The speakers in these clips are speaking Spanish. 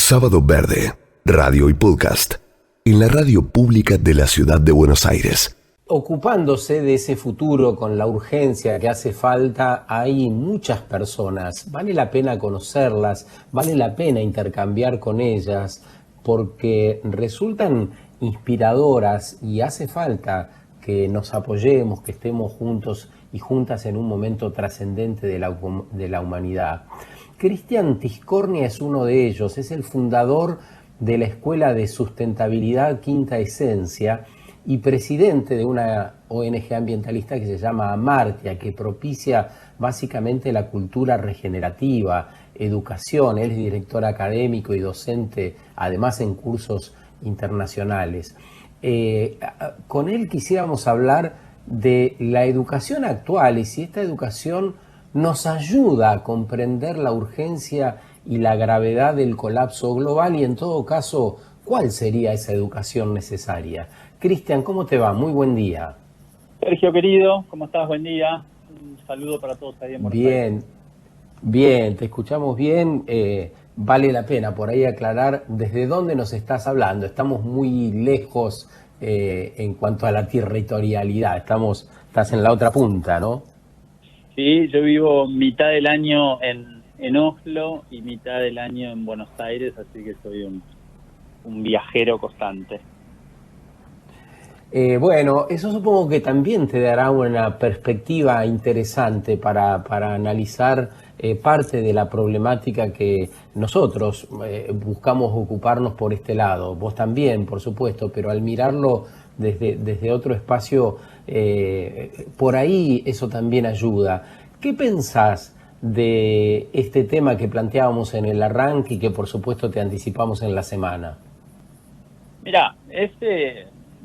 Sábado Verde, radio y podcast, en la radio pública de la ciudad de Buenos Aires. Ocupándose de ese futuro con la urgencia que hace falta, hay muchas personas. Vale la pena conocerlas, vale la pena intercambiar con ellas, porque resultan inspiradoras y hace falta que nos apoyemos, que estemos juntos y juntas en un momento trascendente de la humanidad. Cristian Tiscornia es uno de ellos, es el fundador de la Escuela de Sustentabilidad Quinta Esencia y presidente de una ONG ambientalista que se llama Amartya, que propicia básicamente la cultura regenerativa, educación. Él es director académico y docente, además en cursos internacionales. Con él quisiéramos hablar de la educación actual y si esta educación nos ayuda a comprender la urgencia y la gravedad del colapso global y en todo caso, ¿cuál sería esa educación necesaria? Cristian, ¿cómo te va? Muy buen día. Sergio, querido, ¿cómo estás? Buen día. Un saludo para todos ahí en Buenos Aires. Bien, te escuchamos bien. Vale la pena por ahí aclarar desde dónde nos estás hablando. Estamos muy lejos en cuanto a la territorialidad. Estás en la otra punta, ¿no? Sí, yo vivo mitad del año en Oslo y mitad del año en Buenos Aires, así que soy un viajero constante. Bueno, eso supongo que también te dará una perspectiva interesante para analizar parte de la problemática que nosotros buscamos ocuparnos por este lado. Vos también, por supuesto, pero al mirarlo desde otro espacio, por ahí eso también ayuda. ¿Qué pensás de este tema que planteábamos en el arranque y que por supuesto te anticipamos en la semana? Mira,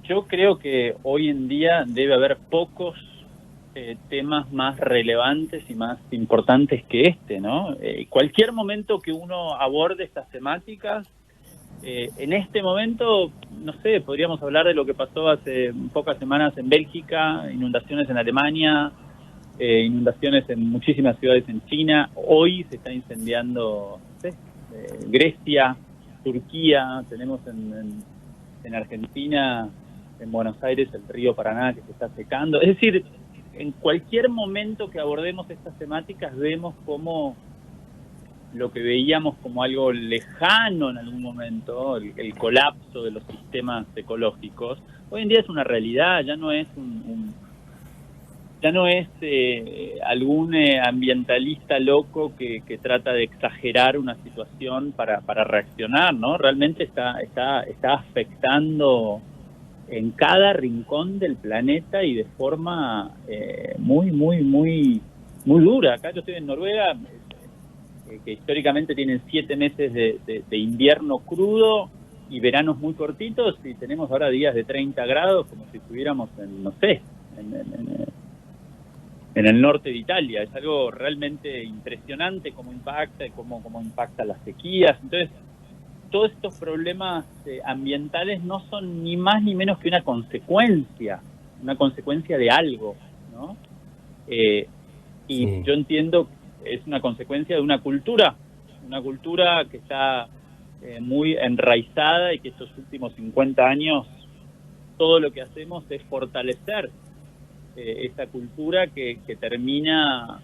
yo creo que hoy en día debe haber pocos temas más relevantes y más importantes que este, ¿no? Cualquier momento que uno aborde estas temáticas, en este momento, no sé, podríamos hablar de lo que pasó hace pocas semanas en Bélgica, inundaciones en Alemania, inundaciones en muchísimas ciudades en China. Hoy se está incendiando, no sé, Grecia, Turquía, tenemos en Argentina, en Buenos Aires, el río Paraná que se está secando. Es decir, en cualquier momento que abordemos estas temáticas vemos cómo lo que veíamos como algo lejano en algún momento, el colapso de los sistemas ecológicos, hoy en día es una realidad. Ya no es algún ambientalista loco que trata de exagerar una situación para reaccionar, ¿no? Realmente está afectando en cada rincón del planeta y de forma muy dura. Acá yo estoy en Noruega, que históricamente tienen 7 meses de invierno crudo y veranos muy cortitos, y tenemos ahora días de 30 grados como si estuviéramos en el norte de Italia. Es algo realmente impresionante cómo impacta y cómo impacta las sequías. Entonces, todos estos problemas ambientales no son ni más ni menos que una consecuencia de algo, ¿no? Sí. Yo entiendo que es una consecuencia de una cultura que está muy enraizada y que estos últimos 50 años todo lo que hacemos es fortalecer esta cultura que termina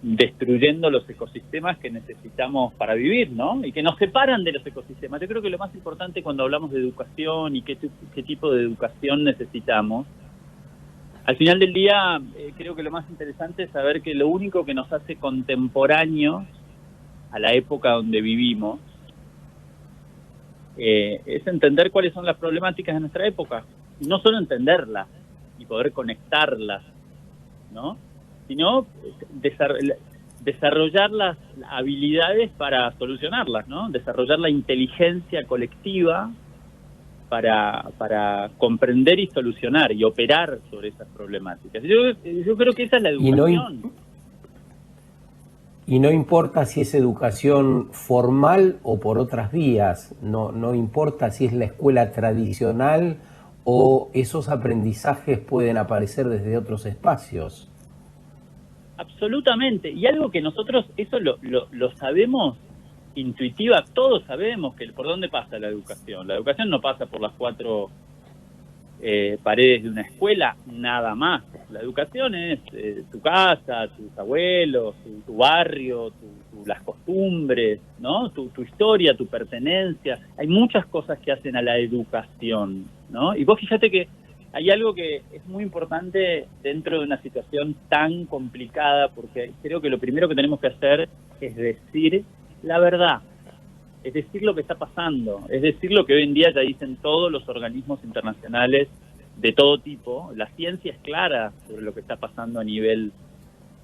destruyendo los ecosistemas que necesitamos para vivir, ¿no? Y que nos separan de los ecosistemas. Yo creo que lo más importante cuando hablamos de educación y qué tipo de educación necesitamos, al final del día creo que lo más interesante es saber que lo único que nos hace contemporáneos a la época donde vivimos es entender cuáles son las problemáticas de nuestra época. Y no solo entenderlas y poder conectarlas, ¿no? Sino desarrollar las habilidades para solucionarlas, ¿no? Desarrollar la inteligencia colectiva para comprender y solucionar y operar sobre esas problemáticas. Yo creo que esa es la educación. Y no importa si es educación formal o por otras vías, no importa si es la escuela tradicional o esos aprendizajes pueden aparecer desde otros espacios. Absolutamente. Y algo que nosotros, eso lo sabemos intuitiva. Todos sabemos que por dónde pasa la educación. La educación no pasa por las cuatro paredes de una escuela, nada más. La educación es tu casa, tus abuelos, tu barrio, las costumbres, ¿no? Tu historia, tu pertenencia. Hay muchas cosas que hacen a la educación, ¿no? Y vos fíjate que hay algo que es muy importante dentro de una situación tan complicada, porque creo que lo primero que tenemos que hacer es decir la verdad, es decir lo que está pasando, es decir lo que hoy en día ya dicen todos los organismos internacionales de todo tipo. La ciencia es clara sobre lo que está pasando a nivel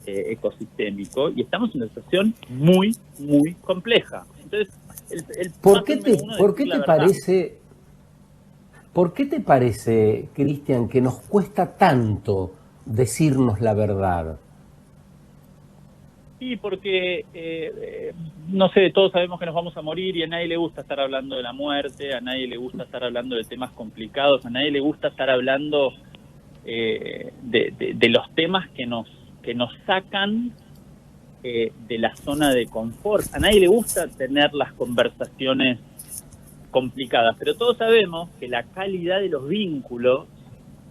ecosistémico, y estamos en una situación muy, muy compleja. Entonces, ¿Por qué te parece, Cristian, que nos cuesta tanto decirnos la verdad? Sí, porque, no sé, todos sabemos que nos vamos a morir y a nadie le gusta estar hablando de la muerte, a nadie le gusta estar hablando de temas complicados, a nadie le gusta estar hablando de los temas que nos sacan de la zona de confort. A nadie le gusta tener las conversaciones complicadas, pero todos sabemos que la calidad de los vínculos,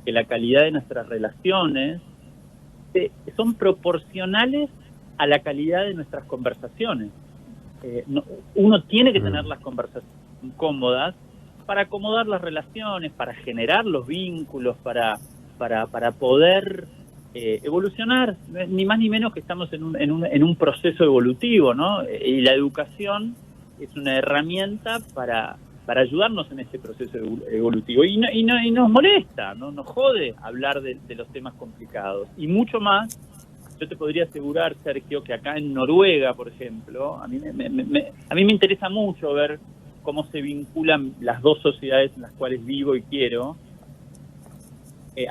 que la calidad de nuestras relaciones son proporcionales a la calidad de nuestras conversaciones. Uno tiene que tener las conversaciones cómodas para acomodar las relaciones, para generar los vínculos, para poder evolucionar, ni más ni menos que estamos en un proceso evolutivo, ¿no? Y la educación es una herramienta para ayudarnos en este proceso evolutivo. Y nos molesta, ¿no? Nos jode hablar de los temas complicados. Y mucho más, yo te podría asegurar, Sergio, que acá en Noruega, por ejemplo, a mí me interesa mucho ver cómo se vinculan las dos sociedades en las cuales vivo y quiero.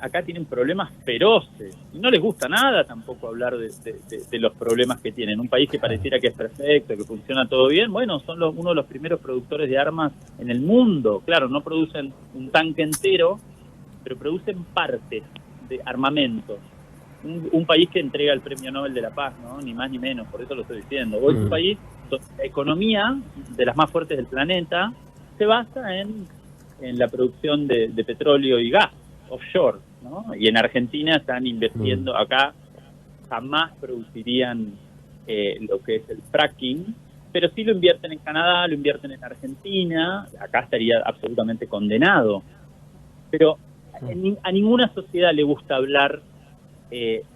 Acá tienen problemas feroces y no les gusta nada tampoco hablar de los problemas que tienen. Un país que pareciera que es perfecto, que funciona todo bien, bueno, son uno de los primeros productores de armas en el mundo. Claro, no producen un tanque entero, pero producen partes de armamentos. Un país que entrega el Premio Nobel de la Paz, ¿no? Ni más ni menos, por eso lo estoy diciendo. Hoy es un país donde la economía de las más fuertes del planeta se basa en la producción de petróleo y gas offshore, ¿no? Y en Argentina están invirtiendo, acá jamás producirían lo que es el fracking, pero sí lo invierten en Canadá, lo invierten en Argentina, acá estaría absolutamente condenado. Pero a ninguna sociedad le gusta hablar de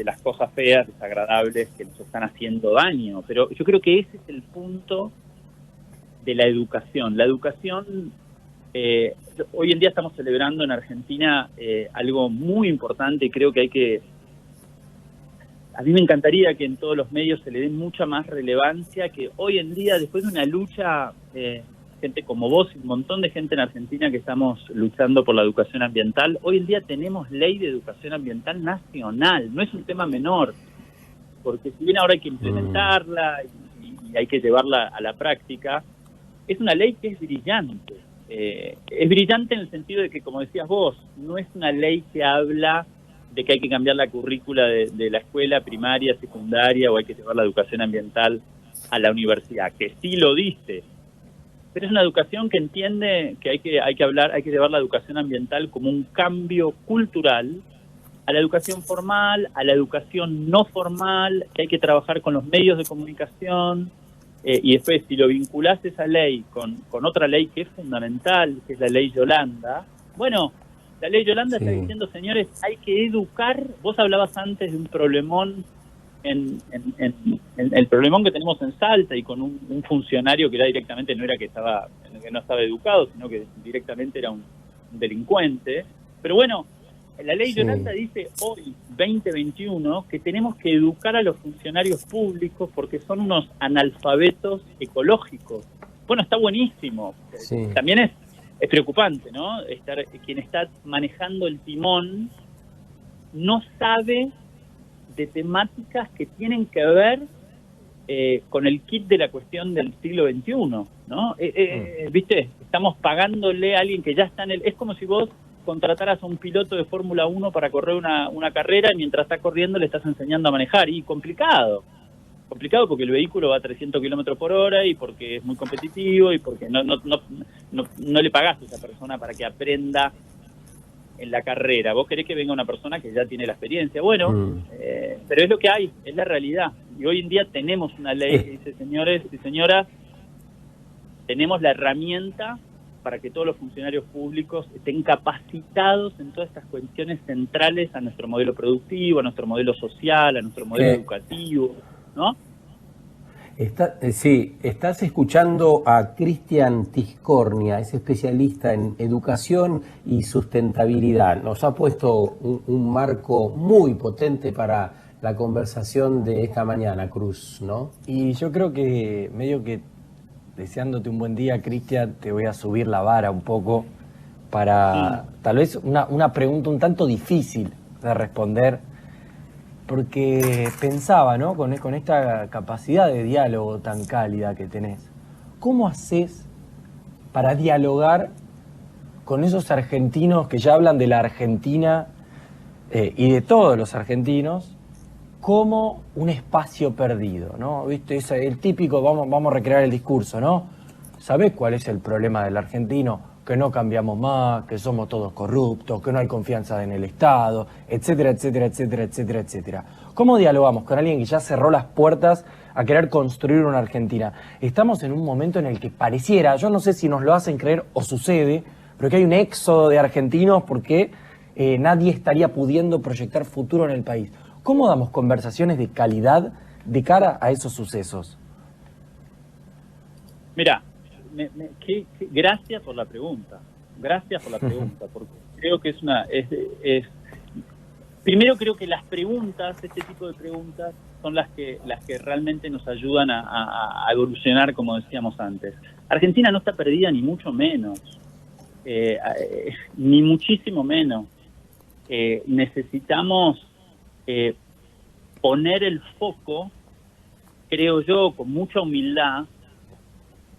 las cosas feas, desagradables, que nos están haciendo daño, pero yo creo que ese es el punto de la educación. La educación, hoy en día estamos celebrando en Argentina algo muy importante, y creo que a mí me encantaría que en todos los medios se le dé mucha más relevancia, que hoy en día, después de una lucha, gente como vos y un montón de gente en Argentina que estamos luchando por la educación ambiental, hoy en día tenemos ley de educación ambiental nacional. No es un tema menor, porque si bien ahora hay que implementarla y hay que llevarla a la práctica, es una ley que es brillante. Es brillante en el sentido de que, como decías vos, no es una ley que habla de que hay que cambiar la currícula de la escuela primaria, secundaria, o hay que llevar la educación ambiental a la universidad, que sí lo dice, pero es una educación que entiende que hay que llevar la educación ambiental como un cambio cultural a la educación formal, a la educación no formal, que hay que trabajar con los medios de comunicación, y después si lo vinculás esa ley con otra ley que es fundamental, que es la ley Yolanda, bueno, la ley Yolanda está diciendo, señores, hay que educar. Vos hablabas antes de un problemón en el problemón que tenemos en Salta, y con un funcionario que era directamente, no era que no estaba educado, sino que directamente era un delincuente. Pero bueno, la ley Yolanda dice hoy, 2021, que tenemos que educar a los funcionarios públicos porque son unos analfabetos ecológicos. Bueno, está buenísimo. También es preocupante, ¿no? Quien está manejando el timón no sabe de temáticas que tienen que ver con el kit de la cuestión del siglo XXI, ¿no? ¿Viste? Estamos pagándole a alguien que ya está en es como si vos contrataras a un piloto de Fórmula 1 para correr una carrera, y mientras está corriendo le estás enseñando a manejar, y complicado. Complicado porque el vehículo va a 300 kilómetros por hora y porque es muy competitivo y porque no le pagás a esa persona para que aprenda en la carrera. Vos querés que venga una persona que ya tiene la experiencia. Bueno, pero es lo que hay, es la realidad. Y hoy en día tenemos una ley que dice, señores y señoras, tenemos la herramienta para que todos los funcionarios públicos estén capacitados en todas estas cuestiones centrales a nuestro modelo productivo, a nuestro modelo social, a nuestro modelo educativo, ¿no? Sí, estás escuchando a Cristian Tiscornia, es especialista en educación y sustentabilidad. Nos ha puesto un marco muy potente para la conversación de esta mañana, Cruz, ¿no? Y yo creo que medio que deseándote un buen día, Cristian, te voy a subir la vara un poco para tal vez una pregunta un tanto difícil de responder, porque pensaba, ¿no? Con esta capacidad de diálogo tan cálida que tenés, ¿cómo haces para dialogar con esos argentinos que ya hablan de la Argentina y de todos los argentinos como un espacio perdido, ¿no? ¿Viste? Es el típico, vamos a recrear el discurso, ¿no? ¿Sabés cuál es el problema del argentino? Que no cambiamos más, que somos todos corruptos, que no hay confianza en el Estado, etcétera, etcétera, etcétera, etcétera, etcétera. ¿Cómo dialogamos con alguien que ya cerró las puertas a querer construir una Argentina? Estamos en un momento en el que pareciera, yo no sé si nos lo hacen creer o sucede, pero que hay un éxodo de argentinos porque nadie estaría pudiendo proyectar futuro en el país. ¿Cómo damos conversaciones de calidad de cara a esos sucesos? Mira, gracias por la pregunta. Gracias por la pregunta, porque creo que primero creo que las preguntas, este tipo de preguntas, son las que realmente nos ayudan a evolucionar, como decíamos antes. Argentina no está perdida, ni mucho menos, ni muchísimo menos. Necesitamos poner el foco, creo yo, con mucha humildad.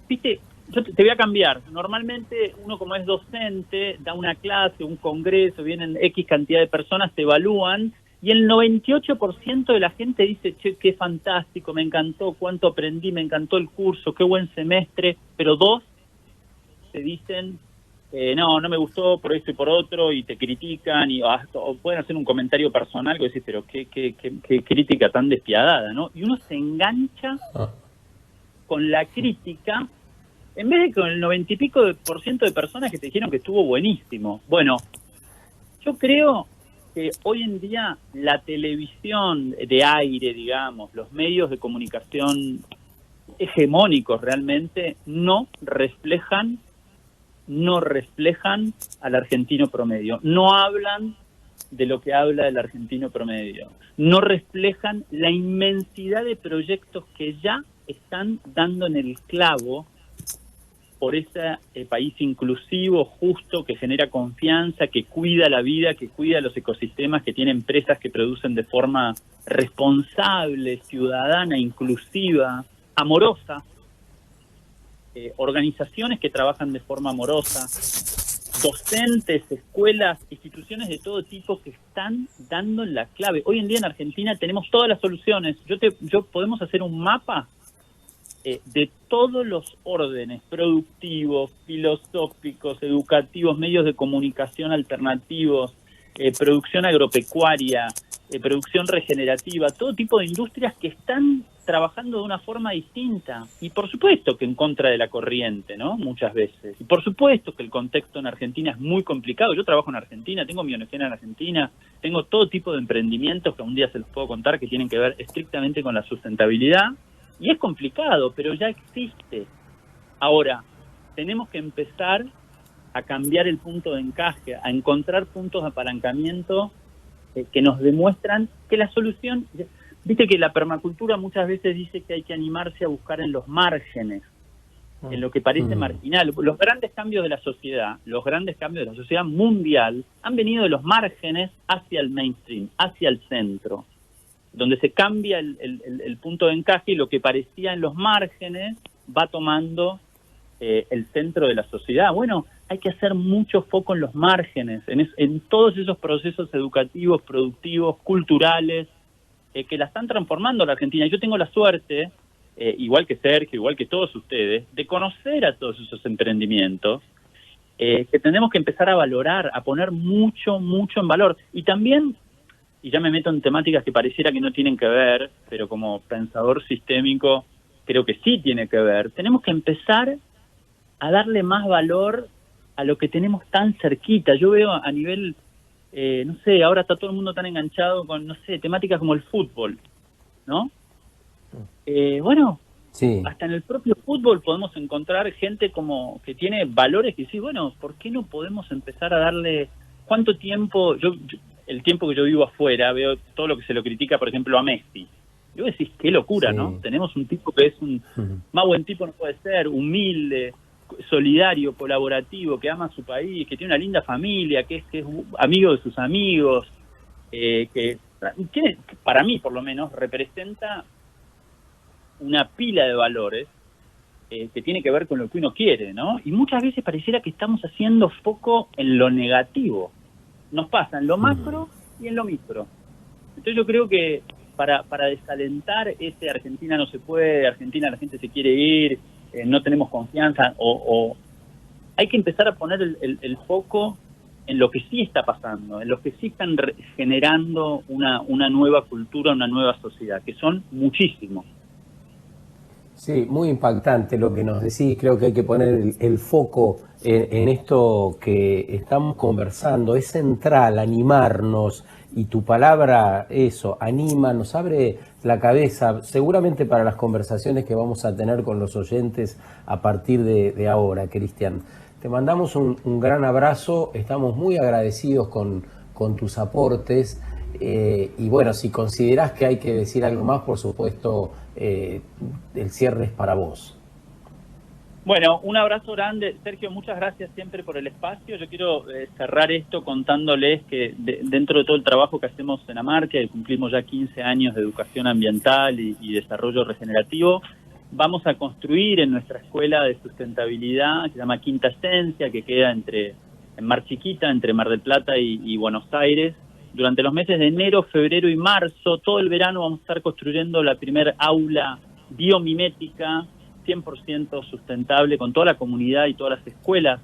Viste, yo te voy a cambiar. Normalmente uno, como es docente, da una clase, un congreso, vienen X cantidad de personas, te evalúan, y el 98% de la gente dice, che, qué fantástico, me encantó, cuánto aprendí, me encantó el curso, qué buen semestre, pero 2 te dicen, no me gustó por esto y por otro, y te critican, o pueden hacer un comentario personal que decís, pero qué crítica tan despiadada, ¿no? Y uno se engancha con la crítica, en vez de con el 90 y pico % de personas que te dijeron que estuvo buenísimo. Bueno, yo creo que hoy en día la televisión de aire, digamos, los medios de comunicación hegemónicos realmente no reflejan al argentino promedio, no hablan de lo que habla el argentino promedio, no reflejan la inmensidad de proyectos que ya están dando en el clavo por ese país inclusivo, justo, que genera confianza, que cuida la vida, que cuida los ecosistemas, que tiene empresas que producen de forma responsable, ciudadana, inclusiva, amorosa, organizaciones que trabajan de forma amorosa, docentes, escuelas, instituciones de todo tipo que están dando la clave. Hoy en día en Argentina tenemos todas las soluciones. Podemos hacer un mapa de todos los órdenes productivos, filosóficos, educativos, medios de comunicación alternativos, producción agropecuaria, producción regenerativa, todo tipo de industrias que están trabajando de una forma distinta, y por supuesto que en contra de la corriente, ¿no? Muchas veces. Y por supuesto que el contexto en Argentina es muy complicado. Yo trabajo en Argentina, tengo mi ONG en Argentina, tengo todo tipo de emprendimientos que un día se los puedo contar que tienen que ver estrictamente con la sustentabilidad, y es complicado, pero ya existe. Ahora, tenemos que empezar a cambiar el punto de encaje, a encontrar puntos de apalancamiento que nos demuestran que la solución... Viste que la permacultura muchas veces dice que hay que animarse a buscar en los márgenes, en lo que parece marginal. Los grandes cambios de la sociedad, mundial, han venido de los márgenes hacia el mainstream, hacia el centro, donde se cambia el punto de encaje y lo que parecía en los márgenes va tomando el centro de la sociedad. Bueno, hay que hacer mucho foco en los márgenes, en todos esos procesos educativos, productivos, culturales, que la están transformando la Argentina. Yo tengo la suerte, igual que Sergio, igual que todos ustedes, de conocer a todos esos emprendimientos, que tenemos que empezar a valorar, a poner mucho, mucho en valor. Y también, y ya me meto en temáticas que pareciera que no tienen que ver, pero como pensador sistémico creo que sí tiene que ver, tenemos que empezar a darle más valor a lo que tenemos tan cerquita. Yo veo a nivel, no sé, ahora está todo el mundo tan enganchado con, no sé, temáticas como el fútbol, ¿no? Bueno, Sí. hasta en el propio fútbol podemos encontrar gente como que tiene valores que sí, bueno, ¿por qué no podemos empezar a darle cuánto tiempo? El tiempo que yo vivo afuera, veo todo lo que se lo critica, por ejemplo, a Messi. Yo decís, qué locura, Sí. ¿no? Tenemos un tipo que es un más buen tipo no puede ser, humilde, solidario, colaborativo, que ama a su país, que tiene una linda familia, que es amigo de sus amigos, que tiene, para mí por lo menos, representa una pila de valores que tiene que ver con lo que uno quiere, ¿no? Y muchas veces pareciera que estamos haciendo foco en lo negativo. Nos pasa en lo macro y en lo micro. Entonces yo creo que para desalentar ese Argentina no se puede, Argentina la gente se quiere ir, no tenemos confianza, o hay que empezar a poner el foco en lo que sí está pasando, en lo que sí están generando una nueva cultura, una nueva sociedad, que son muchísimos. Sí, muy impactante lo que nos decís. Creo que hay que poner el foco en esto que estamos conversando. Es central, animarnos. Y tu palabra, eso, anima, nos abre la cabeza, seguramente para las conversaciones que vamos a tener con los oyentes a partir de ahora, Cristian. Te mandamos un gran abrazo, estamos muy agradecidos con tus aportes. Y bueno, si considerás que hay que decir algo más, por supuesto, el cierre es para vos. Bueno, un abrazo grande. Sergio, muchas gracias siempre por el espacio. Yo quiero cerrar esto contándoles que dentro de todo el trabajo que hacemos en Amartya, y cumplimos ya 15 años de educación ambiental y desarrollo regenerativo, vamos a construir en nuestra escuela de sustentabilidad, que se llama Quinta Esencia, que queda en Mar Chiquita, entre Mar del Plata y Buenos Aires. Durante los meses de enero, febrero y marzo, todo el verano vamos a estar construyendo la primer aula biomimética 100% sustentable con toda la comunidad y todas las escuelas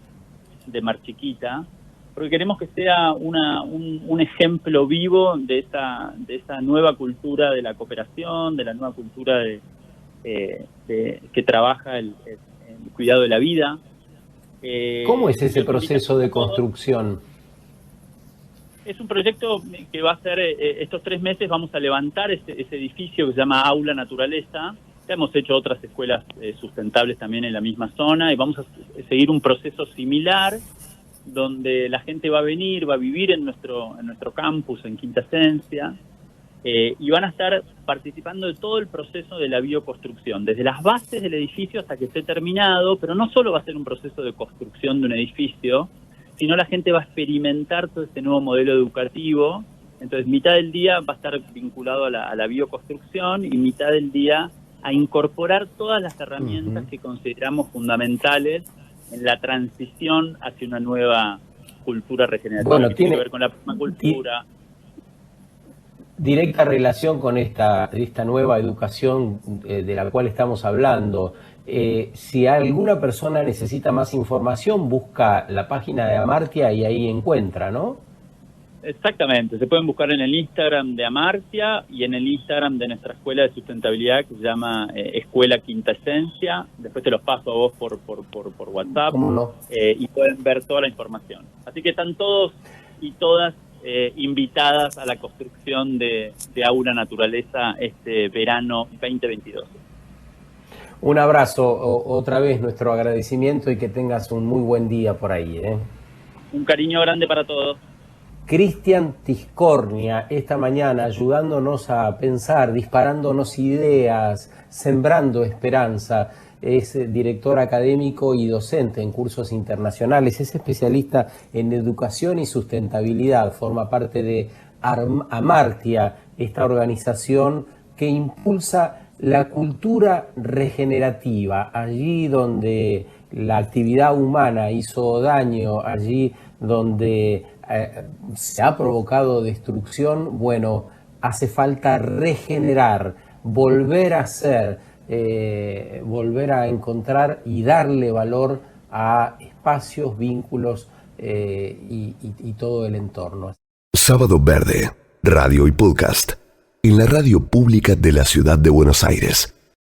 de Mar Chiquita, porque queremos que sea un ejemplo vivo de esa nueva cultura de la cooperación, de la nueva cultura que trabaja el cuidado de la vida. ¿Cómo es ese proceso de construcción? Es un proyecto que va a ser, estos 3 meses vamos a levantar ese edificio que se llama Aula Naturaleza. Ya hemos hecho otras escuelas sustentables también en la misma zona y vamos a seguir un proceso similar donde la gente va a venir, va a vivir en nuestro campus, en Quinta Esencia, y van a estar participando de todo el proceso de la bioconstrucción, desde las bases del edificio hasta que esté terminado, pero no solo va a ser un proceso de construcción de un edificio, sino la gente va a experimentar todo este nuevo modelo educativo. Entonces, mitad del día va a estar vinculado a la bioconstrucción y mitad del día a incorporar todas las herramientas que consideramos fundamentales en la transición hacia una nueva cultura regenerativa. Bueno, que tiene que ver con la permacultura. Directa relación con esta nueva educación de la cual estamos hablando. Si alguna persona necesita más información, busca la página de Amartya y ahí encuentra, ¿no? Exactamente, se pueden buscar en el Instagram de Amartya y en el Instagram de nuestra escuela de sustentabilidad que se llama Escuela Quinta Esencia. Después te los paso a vos por WhatsApp. ¿Cómo no? Y pueden ver toda la información. Así que están todos y todas invitadas a la construcción de Aula Naturaleza este verano 2022. Un abrazo, otra vez nuestro agradecimiento y que tengas un muy buen día por ahí. Un cariño grande para todos. Cristian Tiscornia, esta mañana ayudándonos a pensar, disparándonos ideas, sembrando esperanza. Es director académico y docente en cursos internacionales, es especialista en educación y sustentabilidad, forma parte de Amartya, esta organización que impulsa la cultura regenerativa, allí donde la actividad humana hizo daño, allí donde se ha provocado destrucción, bueno, hace falta regenerar, volver a ser, volver a encontrar y darle valor a espacios, vínculos y todo el entorno. Sábado Verde, radio y podcast, en la radio pública de la Ciudad de Buenos Aires.